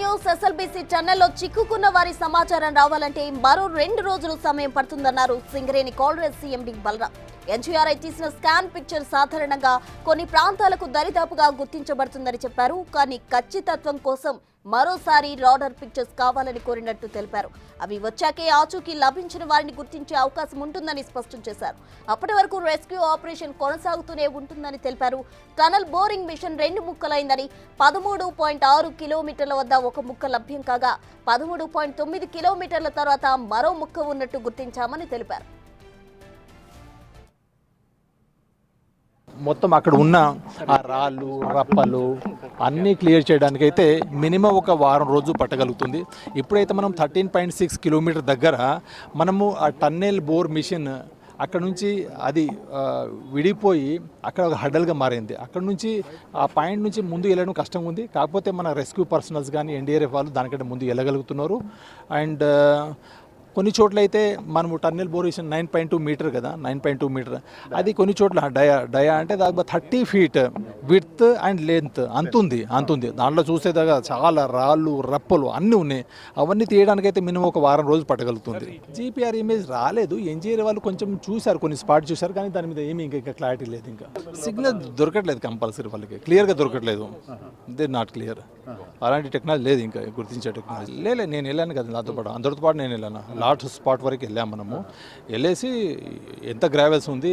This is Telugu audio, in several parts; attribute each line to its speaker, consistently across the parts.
Speaker 1: న్యూస్. ఎస్ఎల్బీసీ టన్నెల్లో చిక్కుకున్న వారి సమాచారం రావాలంటే మరో 2 రోజులు సమయం పడుతుందన్నారు సింగరేణి కాలరేజ్ సీఎండీ బలరాం. ఎన్జీఆర్ఐ తీసిన స్కాన్ పిక్చర్ సాధారణంగా కొన్ని ప్రాంతాలకు దరిదాపుగా గుర్తించబడుతుందని చెప్పారు. కానీ ఖచ్చితత్వం కోసం మరోసారి రాడర్ పిక్చర్స్ కావాలని కోరినట్టు తెలిపారు. అవి వచ్చాకే ఆచూకీ లభించిన వారిని గుర్తించే అవకాశం ఉంటుందని స్పష్టం చేశారు. అప్పటి వరకు రెస్క్యూ ఆపరేషన్ కొనసాగుతూనే ఉంటుందని తెలిపారు. టనల్ బోరింగ్ మిషన్ 2 ముక్కలైందని 13.6 కిలోమీటర్ల వద్ద ఒక ముక్క లభ్యం కాగా 13.9 కిలోమీటర్ల తర్వాత మరో ముక్క ఉన్నట్టు గుర్తించామని తెలిపారు.
Speaker 2: మొత్తం అక్కడ ఉన్న ఆ రాళ్ళు రప్పలు అన్నీ క్లియర్ చేయడానికైతే మినిమం ఒక వారం రోజు పట్టగలుగుతుంది. ఇప్పుడైతే మనం 13.6 కిలోమీటర్ దగ్గర మనము ఆ టన్నెల్ బోర్ మిషన్ అక్కడ నుంచి అది విడిపోయి అక్కడ ఒక హడల్గా మారింది. అక్కడ నుంచి ఆ పాయింట్ నుంచి ముందు వెళ్ళడం కష్టంగా ఉంది. కాకపోతే మన రెస్క్యూ పర్సనల్స్ కానీ ఎన్డీఆర్ఎఫ్ వాళ్ళు దానికంటే ముందు వెళ్ళగలుగుతున్నారు. అండ్ కొన్ని చోట్ల అయితే మనము టన్నెల్ బోరేషన్ 9.2 మీటర్ కదా, 9.2 మీటర్ అది కొన్ని చోట్ల డయా అంటే దాదాపు 30 ఫీట్ విడ్త్ అండ్ లెంత్ అంతుంది. దాంట్లో చూసేదాకా చాలా రాళ్ళు రప్పలు అన్నీ ఉన్నాయి. అవన్నీ తీయడానికైతే మినిమం ఒక వారం రోజులు పట్టగలుగుతుంది. జీపీఆర్ ఇమేజ్ రాలేదు. ఎన్జీఆర్ వాళ్ళు కొంచెం చూశారు, కొన్ని స్పాట్ చూశారు, కానీ దాని మీద ఏమీ ఇంకా క్లారిటీ లేదు. ఇంకా సిగ్నల్ దొరకట్లేదు, కంపల్సరీ వాళ్ళకి క్లియర్గా దొరకట్లేదు. They not clear. అలాంటి టెక్నాలజీ లేదు ఇంకా గుర్తించే టెక్నాలజీ. నేను వెళ్ళాను కదా, నాతో పాటు అందరితో పాటు నేను వెళ్ళాను. లాస్ట్ స్పాట్ వరకు వెళ్ళాము. మనము వెళ్ళేసి ఎంత గ్రావెల్స్ ఉంది,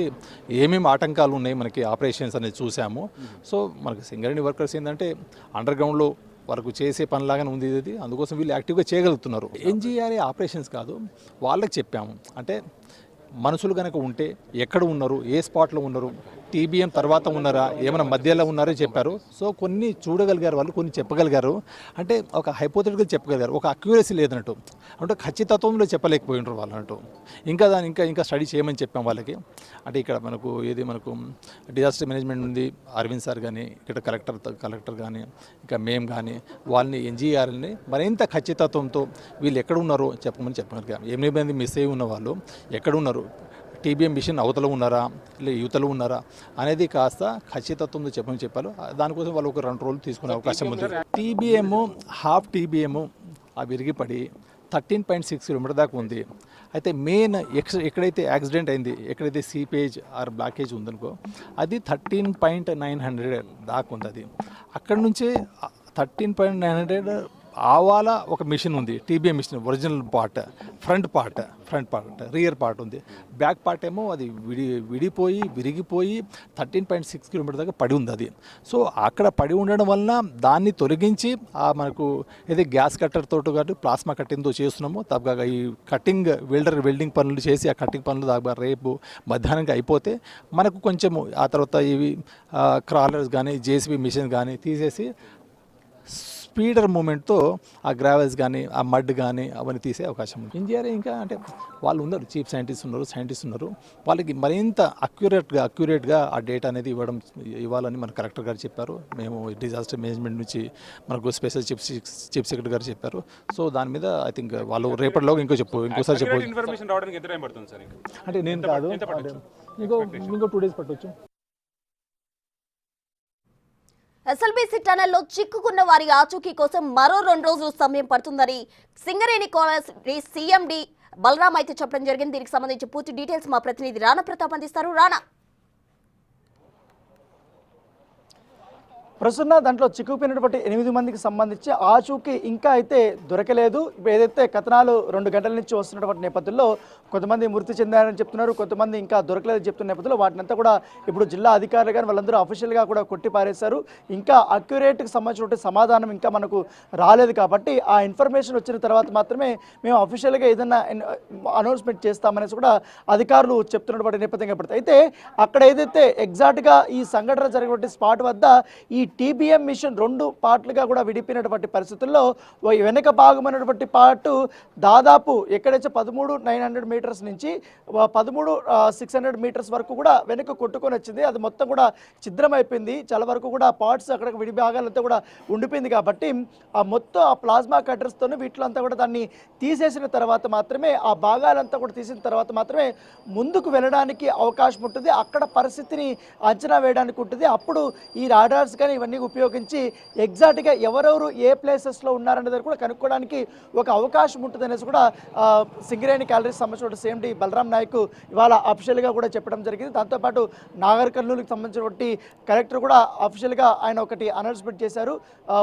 Speaker 2: ఏమేమి ఆటంకాలు ఉన్నాయి మనకి ఆపరేషన్స్ అనేది చూసాము. సో మనకి సింగరేణి వర్కర్స్ ఏంటంటే అండర్ గ్రౌండ్లో వరకు చేసే పనిలాగానే ఉంది ఇది. అందుకోసం వీళ్ళు యాక్టివ్గా చేయగలుగుతున్నారు. ఎన్జీఆర్ఏ ఆపరేషన్స్ కాదు, వాళ్ళకి చెప్పాము. అంటే మనుషులు కనుక ఉంటే ఎక్కడ ఉన్నారు, ఏ స్పాట్లో ఉన్నారు, టీబీఎం తర్వాత ఉన్నారా, ఏమైనా మధ్యలో ఉన్నారో చెప్పారు. సో కొన్ని చూడగలిగారు వాళ్ళు, కొన్ని చెప్పగలిగారు. అంటే ఒక హైపోథెటికల్ చెప్పగలిగారు, ఒక అక్యూరసీ లేదన్నట్టు. అంటే ఖచ్చితత్వంలో చెప్పలేకపోయినారు వాళ్ళు అన్నట్టు. ఇంకా దాన్ని ఇంకా స్టడీ చేయమని చెప్పాం వాళ్ళకి. అంటే ఇక్కడ మనకు డిజాస్టర్ మేనేజ్మెంట్ ఉంది, అరవింద్ సార్ కానీ, ఇక్కడ కలెక్టర్ కానీ, ఇంకా మేము కానీ వాళ్ళని ఎన్జీఆర్ని మరింత ఖచ్చితత్వంతో వీళ్ళు ఎక్కడ ఉన్నారో చెప్పమని చెప్పగలిగాం. 8 మంది మిస్ అయ్యి ఉన్న వాళ్ళు ఎక్కడ ఉన్నారు, టీబీఎం మిషన్ అవతల ఉన్నారా లేదా యువతలో ఉన్నారా అనేది కాస్త ఖచ్చితత్వంతో చెప్పారు. దానికోసం వాళ్ళు ఒక 2 రోజులు తీసుకునే అవకాశం ఉంది. టీబీఎం హాఫ్ టీబీఎం ఆ విరిగిపడి 13.6 కిలోమీటర్ దాకా ఉంది. అయితే మెయిన్ ఎక్కడైతే యాక్సిడెంట్ అయింది, ఎక్కడైతే సీపేజ్ ఆర్ బ్లాకేజ్ ఉందనుకో, అది 13.900 దాకా ఉంది. అది అక్కడ నుంచే 13.900 ఆవాల ఒక మిషన్ ఉంది, TBM machine original part, front part rear part ఉంది. బ్యాక్ పార్ట్ ఏమో అది విరిగిపోయి 13.6 కిలోమీటర్ దాకా పడి ఉంది అది. సో అక్కడ పడి ఉండడం వలన దాన్ని తొలగించి మనకు ఏదైతే గ్యాస్ కట్టర్ తోటి కానీ ప్లాస్మా కట్టింగ్తో చేస్తున్నామో తప్పగా ఈ కటింగ్ వెల్డింగ్ పనులు చేసి ఆ కటింగ్ పనులు దాకా రేపు మధ్యాహ్నంగా అయిపోతే మనకు కొంచెము ఆ తర్వాత ఇవి క్రాలర్స్ కానీ జేసీబీ మిషన్ కానీ తీసేసి స్పీడర్ మూమెంట్తో ఆ గ్రావెల్స్ కానీ ఆ మడ్ కానీ అవన్నీ తీసే అవకాశం ఉంది. ఎన్జీఆర్ఏ ఇంకా అంటే వాళ్ళు ఉన్నారు, చీఫ్ సైంటిస్ట్ ఉన్నారు, వాళ్ళకి మరింత అక్యురేట్గా ఆ డేటా అనేది ఇవ్వాలని మన కలెక్టర్ గారు చెప్పారు. మేము డిజాస్టర్ మేనేజ్మెంట్ నుంచి మనకు స్పెషల్ చీఫ్ సెక్రటరీ గారు చెప్పారు. సో దాని మీద ఐ థింక్ వాళ్ళు రేపటిలో ఇంకోసారి చెప్పు అంటే నేను కాదు, ఇంకో 2 డేస్ పట్టవచ్చు.
Speaker 1: ఎస్ఎల్బీసీ టనెల్లో చిక్కుకున్న వారి ఆచూకీ కోసం మరో 2 రోజులు సమయం పడుతుందని సింగరేణి కాలరేజ్ సీఎండీ బలరాం అయితే చెప్పడం జరిగింది. దీనికి సంబంధించి పూర్తి డీటెయిల్స్ మా ప్రతినిధి రాణా ప్రతాప్ అందిస్తారు. రాణా,
Speaker 3: ప్రస్తుతం దాంట్లో చిక్కుపోయినటువంటి 8 మందికి సంబంధించి ఆచూకీ ఇంకా అయితే దొరకలేదు. ఏదైతే కథనాలు 2 గంటల నుంచి వస్తున్నటువంటి నేపథ్యంలో కొంతమంది మృతి చెందారని చెప్తున్నారు, కొంతమంది ఇంకా దొరకలేదని చెప్తున్న నేపథ్యంలో వాటినంతా కూడా ఇప్పుడు జిల్లా అధికారులు కానీ వాళ్ళందరూ అఫీషియల్గా కూడా కొట్టిపారేశారు. ఇంకా అక్యురేట్కి సంబంధించినటువంటి సమాధానం ఇంకా మనకు రాలేదు. కాబట్టి ఆ ఇన్ఫర్మేషన్ వచ్చిన తర్వాత మాత్రమే మేము అఫీషియల్గా ఏదైనా అనౌన్స్మెంట్ చేస్తామనేసి కూడా అధికారులు చెప్తున్నటువంటి నేపథ్యం కాబట్టి అయితే అక్కడ ఏదైతే ఎగ్జాక్ట్గా ఈ సంఘటన జరిగినటువంటి స్పాట్ వద్ద ఈ టీబీఎం మిషన్ 2 పార్ట్లుగా కూడా విడిపోయినటువంటి పరిస్థితుల్లో వెనక భాగమైనటువంటి పార్ట్ దాదాపు ఎక్కడైతే 13,900 మీటర్స్ నుంచి 13,600 మీటర్స్ వరకు కూడా వెనక కొట్టుకొని వచ్చింది. అది మొత్తం కూడా ఛిద్రమైపోయింది. చాలా వరకు కూడా పార్ట్స్ అక్కడ విడి భాగాలంతా కూడా ఉండిపోయింది. కాబట్టి ఆ మొత్తం ఆ ప్లాస్మా కట్టర్స్తోనే వీటిలంతా కూడా దాన్ని తీసేసిన తర్వాత మాత్రమే ఆ భాగాలంతా కూడా తీసిన తర్వాత మాత్రమే ముందుకు వెళ్ళడానికి అవకాశం ఉంటుంది. అక్కడ పరిస్థితిని అంచనా వేయడానికి ఉంటుంది. అప్పుడు ఈ రాడార్స్ కానీ ఇవన్నీ ఉపయోగించి ఎగ్జాక్ట్గా ఎవరెవరు ఏ ప్లేసెస్లో ఉన్నారనేది కూడా కనుక్కోవడానికి ఒక అవకాశం ఉంటుంది అనేసి కూడా సింగరేణి క్యాలరీస్ సంబంధించిన CMD బలరాం నాయక్ ఇవాళ అఫీషియల్గా కూడా చెప్పడం జరిగింది. దాంతోపాటు నాగర్ కర్నూలుకి సంబంధించినటువంటి కలెక్టర్ కూడా అఫీషియల్గా ఆయన ఒకటి అనౌన్స్మెంట్ చేశారు.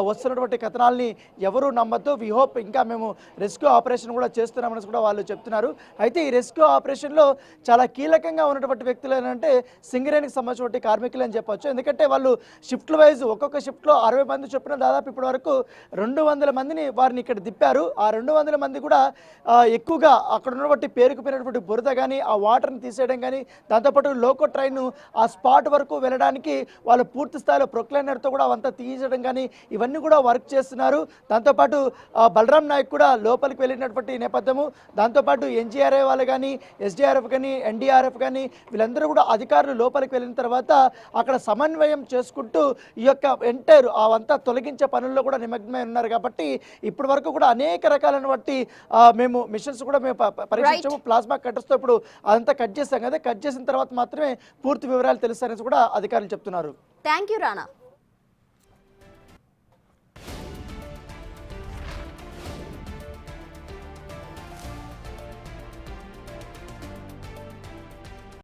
Speaker 3: వస్తున్నటువంటి కథనాల్ని ఎవరు నమ్మద్దు, వి హోప్ ఇంకా మేము రెస్క్యూ ఆపరేషన్ కూడా చేస్తున్నామని కూడా వాళ్ళు చెప్తున్నారు. అయితే ఈ రెస్క్యూ ఆపరేషన్లో చాలా కీలకంగా ఉన్నటువంటి వ్యక్తులు ఏంటంటే సింగరేణికి సంబంధించినటువంటి కార్మికులు అని చెప్పొచ్చు. ఎందుకంటే వాళ్ళు షిఫ్ట్ల వైజ్ ఒక్కొక్క షిఫ్ట్లో 60 మంది చొప్పున దాదాపు ఇప్పటి వరకు 200 మందిని వారిని ఇక్కడ దింపారు. ఆ 200 మంది కూడా ఎక్కువగా అక్కడ ఉన్నటువంటి పేరుకుపోయినటువంటి బురద కానీ ఆ వాటర్ని తీసేయడం కానీ దాంతోపాటు లోకో ట్రైన్ ఆ స్పాట్ వరకు వెళ్ళడానికి వాళ్ళు పూర్తి స్థాయిలో ప్రొక్లైనర్తో కూడా అవంతా తీయించడం కానీ ఇవన్నీ కూడా వర్క్ చేస్తున్నారు. దాంతోపాటు బలరాం నాయక్ కూడా లోపలికి వెళ్ళినటువంటి నేపథ్యము, దాంతోపాటు NGRA వాళ్ళు కానీ SDRF కానీ NDRF కానీ వీళ్ళందరూ కూడా అధికారులు లోపలికి వెళ్ళిన తర్వాత అక్కడ సమన్వయం చేసుకుంటూ ఈ యొక్క ఎంటైర్ అవంతా తొలగించే పనుల్లో కూడా నిమగ్నమై ఉన్నారు. కాబట్టి ఇప్పటి వరకు కూడా అనేక రకాలైన బట్టి మేము మిషన్స్ కూడా మేము పరీక్షించాము. ప్లాస్మా కట్టర్స్తో ఇప్పుడు అదంతా కట్ చేస్తాం కదా, కట్ చేసిన తర్వాత మాత్రమే పూర్తి వివరాలు తెలుస్తాయని కూడా అధికారులు చెప్తున్నారు.
Speaker 1: Thank you Rana.